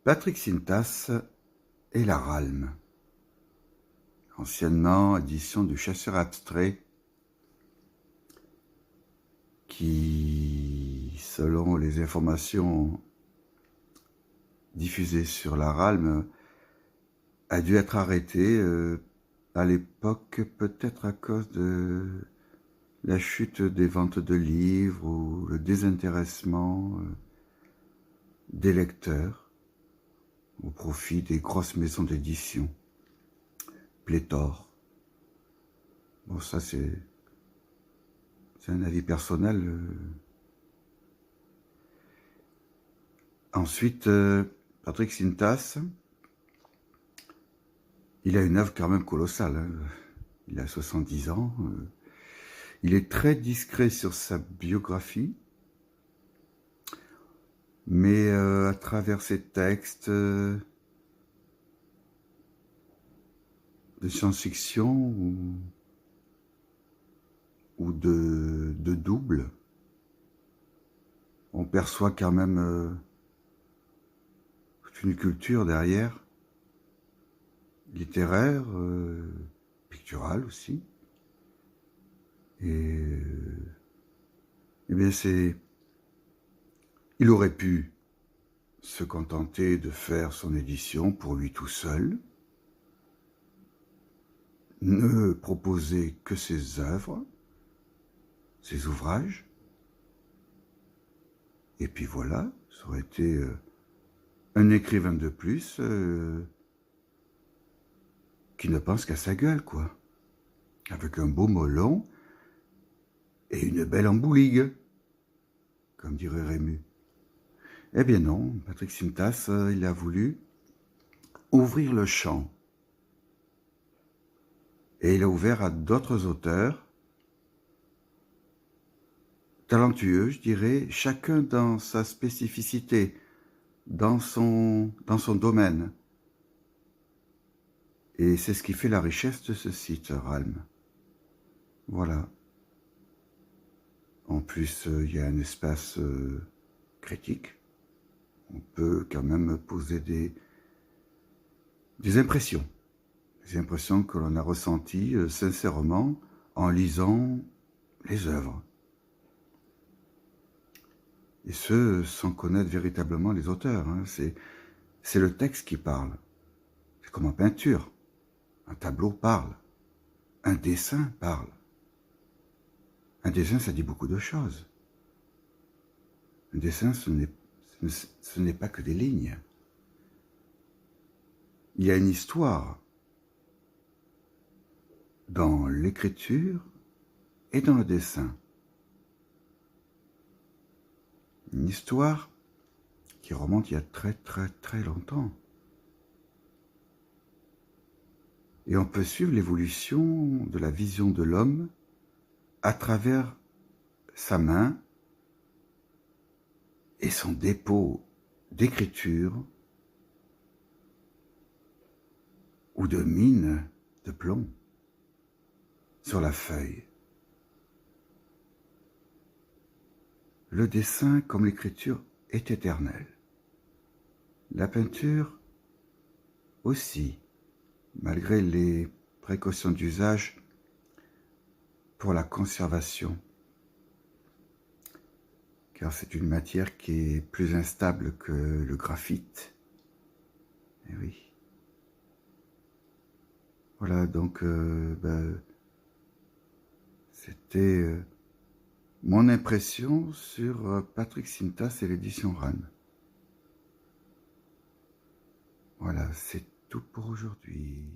Patrick Sintas et la Ralme, anciennement édition du Chasseur abstrait, qui, selon les informations diffusées sur la Ralme, a dû être arrêté à l'époque, peut-être à cause de la chute des ventes de livres ou le désintéressement des lecteurs au profit des grosses maisons d'édition, pléthore. Bon, ça c'est un avis personnel. Ensuite, Patrick Sintas, il a une œuvre quand même colossale. Hein. Il a 70 ans. Il est très discret sur sa biographie, mais à travers ses textes de science-fiction ou de double, on perçoit quand même toute une culture derrière, littéraire, picturale aussi. Et bien il aurait pu se contenter de faire son édition pour lui tout seul, ne proposer que ses œuvres, ses ouvrages, et puis voilà, ça aurait été un écrivain de plus qui ne pense qu'à sa gueule, quoi, avec un beau molon et une belle embouligue, comme dirait Rému. Eh bien non, Patrick Sintas, il a voulu ouvrir le champ. Et il a ouvert à d'autres auteurs, talentueux, je dirais, chacun dans sa spécificité, dans son domaine. Et c'est ce qui fait la richesse de ce site, Ralme. Voilà. En plus, il y a un espace critique. On peut quand même poser des impressions. Des impressions que l'on a ressenties sincèrement en lisant les œuvres. Et ce, sans connaître véritablement les auteurs. Hein. C'est le texte qui parle. C'est comme en peinture. Un tableau parle. Un dessin parle. Un dessin, ça dit beaucoup de choses. Un dessin, ce n'est pas que des lignes. Il y a une histoire dans l'écriture et dans le dessin. Une histoire qui remonte il y a très très très longtemps. Et on peut suivre l'évolution de la vision de l'homme à travers sa main et son dépôt d'écriture ou de mine de plomb sur la feuille. Le dessin, comme l'écriture, est éternel. La peinture aussi, malgré les précautions d'usage pour la conservation, car c'est une matière qui est plus instable que le graphite. Eh oui. Voilà, donc c'était mon impression sur Patrick Sintas et l'édition Ralme. Voilà, c'est tout pour aujourd'hui.